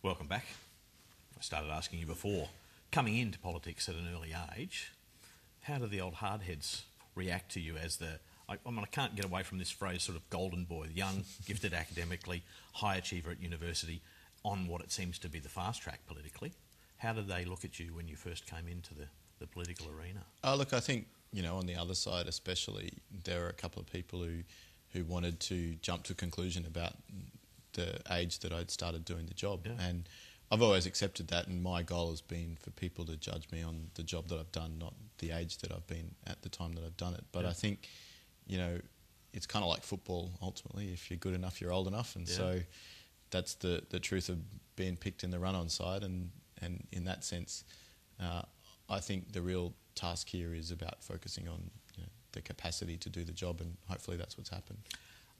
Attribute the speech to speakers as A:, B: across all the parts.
A: Welcome back. I started asking you before, coming into politics at an early age, how do the old hardheads react to you as I can't get away from this phrase, sort of golden boy, young, gifted academically, high achiever at university, on what it seems to be the fast track politically. How did they look at you when you first came into the political arena?
B: Look, I think, on the other side especially, there were a couple of people who wanted to jump to a conclusion about the age that I'd started doing the job.
A: Yeah.
B: And I've always accepted that, and my goal has been for people to judge me on the job that I've done, not the age that I've been at the time that I've done it. But
A: yeah.
B: I think, it's kind of like football, ultimately. If you're good enough, you're old enough. And so that's the truth of being picked in the run-on side. And in that sense, I think the real task here is about focusing on the capacity to do the job, and hopefully that's what's happened.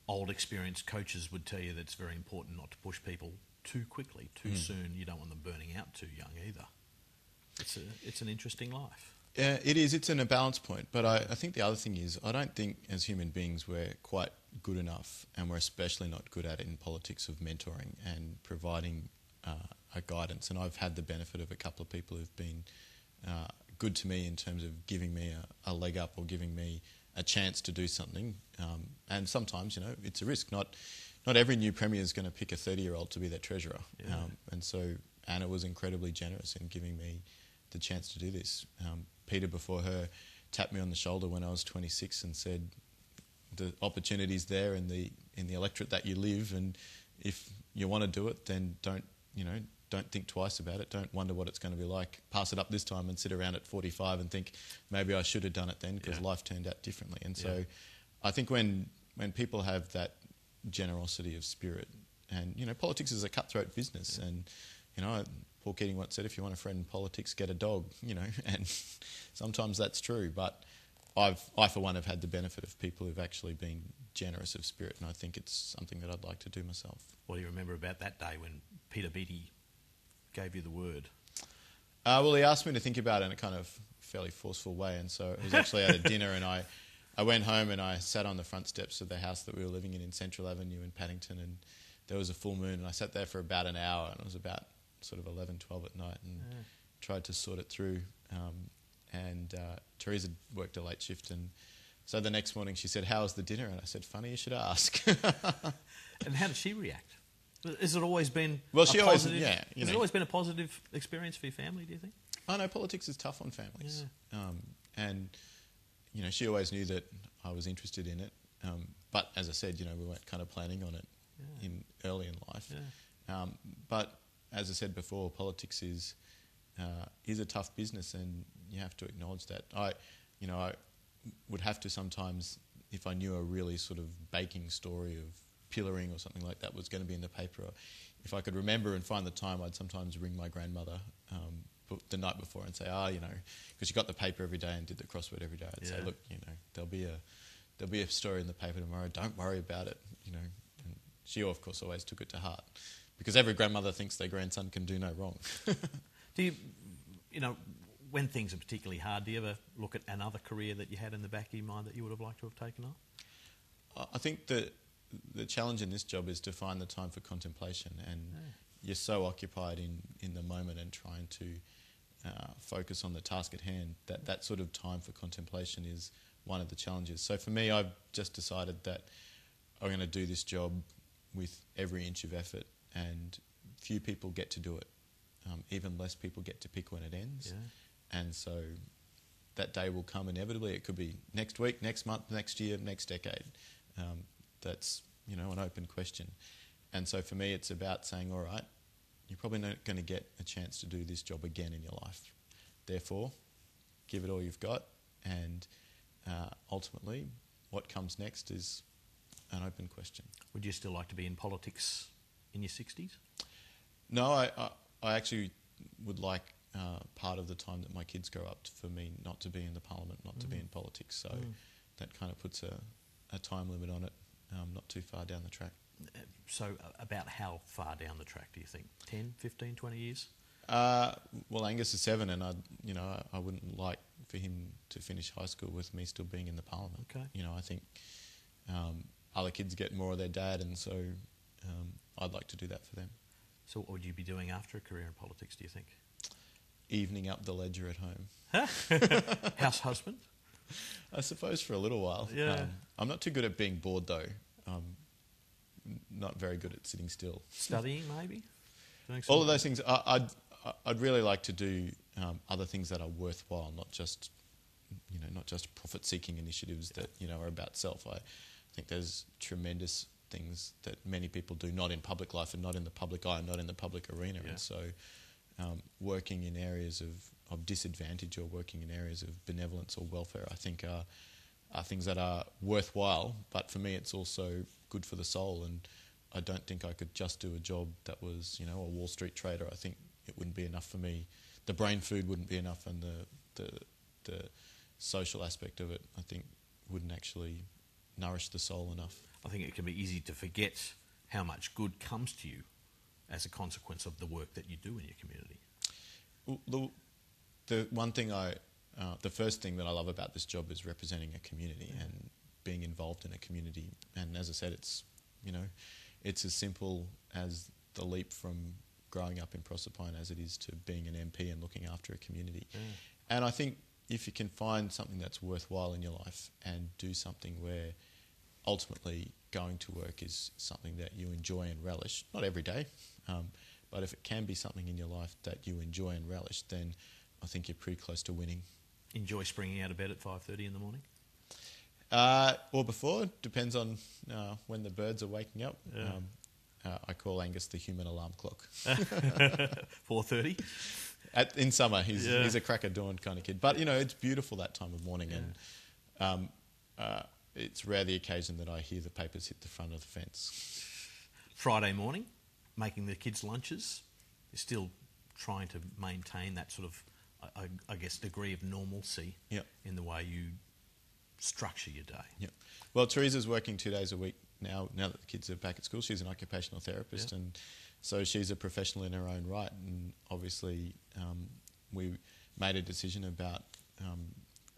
A: Old experienced coaches would tell you that it's very important not to push people too quickly, too soon. You don't want them burning out too young either. It's an interesting life.
B: Yeah, it is. It's a balance point. But I think the other thing is, I don't think as human beings we're quite good enough, and we're especially not good at it in politics, of mentoring and providing a guidance. And I've had the benefit of a couple of people who've been good to me in terms of giving me a leg up or giving me a chance to do something. And sometimes, it's a risk. Not every new premier is going to pick a 30-year-old to be their treasurer.
A: Yeah.
B: And so Anna was incredibly generous in giving me the chance to do this. Peter, before her, tapped me on the shoulder when I was 26 and said, the opportunity's there in the electorate that you live, and if you want to do it, then don't think twice about it. Don't wonder what it's going to be like. Pass it up this time and sit around at 45 and think, maybe I should have done it then, because life turned out differently. And so I think when people have that generosity of spirit, and politics is a cutthroat business, and Paul Keating once said, if you want a friend in politics, get a dog, and sometimes that's true. But I, for one, have had the benefit of people who've actually been generous of spirit, and I think it's something that I'd like to do myself.
A: What do you remember about that day when Peter Beattie gave you the word?
B: Well, he asked me to think about it in a kind of fairly forceful way, and so it was actually at a dinner, and I went home and I sat on the front steps of the house that we were living in Central Avenue in Paddington, and there was a full moon, and I sat there for about an hour, and it was about sort of 11, 12 at night, and tried to sort it through. Teresa worked a late shift, and so the next morning she said, "How was the dinner?" And I said, "Funny you should ask."
A: And how did she react? Has it always been
B: Has it
A: always been a positive experience for your family, do you think?
B: I know politics is tough on families. And she always knew that I was interested in it. But as I said, we weren't kind of planning on it early in life.
A: Yeah.
B: But as I said before, politics is a tough business, and you have to acknowledge that. I would have to sometimes, if I knew a really sort of baking story of pillaring or something like that was going to be in the paper, if I could remember and find the time, I'd sometimes ring my grandmother the night before and say, because she got the paper every day and did the crossword every day. I'd say, look, there'll be a story in the paper tomorrow. Don't worry about it. And she, of course, always took it to heart, because every grandmother thinks their grandson can do no wrong.
A: Do you, when things are particularly hard, do you ever look at another career that you had in the back of your mind that you would have liked to have taken on?
B: I think that the challenge in this job is to find the time for contemplation, and you're so occupied in the moment and trying to focus on the task at hand that sort of time for contemplation is one of the challenges. So for me, I've just decided that I'm going to do this job with every inch of effort, and few people get to do it. Even less people get to pick when it ends. Yeah. And so that day will come inevitably. It could be next week, next month, next year, next decade. That's an open question. And so for me, it's about saying, all right, you're probably not going to get a chance to do this job again in your life. Therefore, give it all you've got, and ultimately what comes next is an open question.
A: Would you still like to be in politics in your 60s?
B: No, I actually would like part of the time that my kids grow up for me not to be in the parliament, not to be in politics. So that kind of puts a time limit on it, not too far down the track.
A: So about how far down the track do you think? 10, 15, 20 years?
B: Well, Angus is 7, and I wouldn't like for him to finish high school with me still being in the parliament.
A: Okay.
B: I think other kids get more of their dad, and so I'd like to do that for them.
A: So what would you be doing after a career in politics, do you think?
B: Evening up the ledger at home.
A: House husband?
B: I suppose for a little while.
A: Yeah.
B: I'm not too good at being bored, though. Not very good at sitting still.
A: Studying, maybe?
B: All of those things. I'd really like to do other things that are worthwhile, not just profit-seeking initiatives that are about self. I think there's tremendous things that many people do, not in public life and not in the public eye and not in the public arena.
A: Yeah.
B: And so working in areas of disadvantage or working in areas of benevolence or welfare, I think are things that are worthwhile. But for me, it's also good for the soul. And I don't think I could just do a job that was, a Wall Street trader. I think it wouldn't be enough for me. The brain food wouldn't be enough, and the social aspect of it, I think, wouldn't actually nourish the soul enough.
A: I think it can be easy to forget how much good comes to you as a consequence of the work that you do in your community.
B: Well, the one thing the first thing that I love about this job is representing a community and being involved in a community. And as I said, it's as simple as the leap from growing up in Proserpine as it is to being an MP and looking after a community. Yeah. And I think if you can find something that's worthwhile in your life and do something where ultimately going to work is something that you enjoy and relish, not every day, but if it can be something in your life that you enjoy and relish, then I think you're pretty close to winning.
A: Enjoy springing out of bed at 5:30 in the morning?
B: Or before, depends on when the birds are waking up.
A: Yeah.
B: I call Angus the human alarm clock.
A: 4:30?
B: In summer, he's a crack of dawn kind of kid. But, it's beautiful that time of morning. Yeah. And it's rare the occasion that I hear the papers hit the front of the fence.
A: Friday morning, making the kids' lunches. You're still trying to maintain that sort of, I guess, degree of normalcy in the way you structure your day.
B: Yeah. Well, Teresa's working 2 days a week now that the kids are back at school. She's an occupational therapist, and so she's a professional in her own right. And obviously, we made a decision about,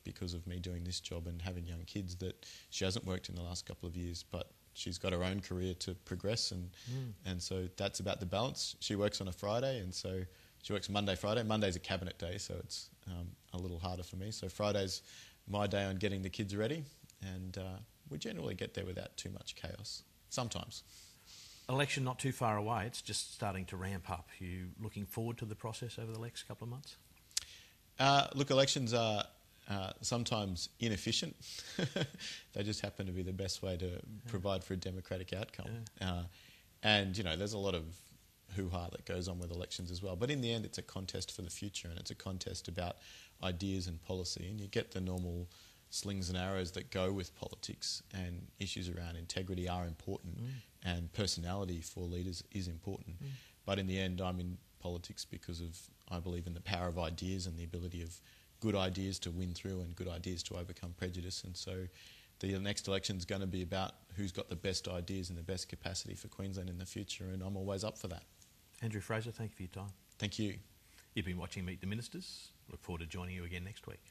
B: because of me doing this job and having young kids, that she hasn't worked in the last couple of years, but she's got her own career to progress, and so that's about the balance. She works on a Friday, and so she works Monday, Friday. Monday's a cabinet day, so it's a little harder for me. So Friday's my day on getting the kids ready, and we generally get there without too much chaos, sometimes.
A: Election not too far away, it's just starting to ramp up. You looking forward to the process over the next couple of months?
B: Look, elections are sometimes inefficient. They just happen to be the best way to provide for a democratic outcome. Yeah. And, there's a lot of hoo-ha that goes on with elections as well. But in the end, it's a contest for the future, and it's a contest about ideas and policy. And you get the normal slings and arrows that go with politics, and issues around integrity are important, and personality for leaders is important. But in the end, I'm in politics because I believe in the power of ideas and the ability of good ideas to win through and good ideas to overcome prejudice. And so the next election is going to be about who's got the best ideas and the best capacity for Queensland in the future, and I'm always up for that.
A: Andrew Fraser, thank you for your time.
B: Thank you.
A: You've been watching Meet the Ministers. Look forward to joining you again next week.